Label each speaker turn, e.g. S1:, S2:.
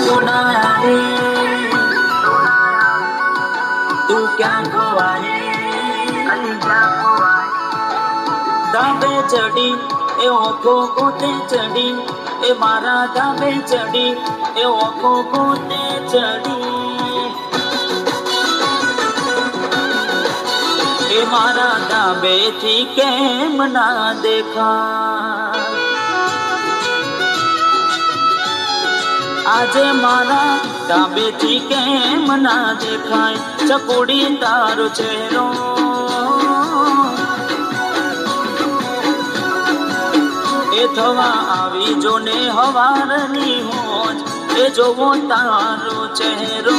S1: તું ના આવે તું ક્યાં ખોવાય ધાબે ચડી એ ઓખો ગોતે ચડી એ મારા ધાબે ચડી એ ઓખો ગોતે ચડી એ મારા ધાબે થી કેમ ના દેખાય આજે મારા ધાબે થી કેમ ના દેખાય ચકુડી તારો ચહેરો એ થવા આવી જો ને હવારની હોજ એ જોવો તારો ચહેરો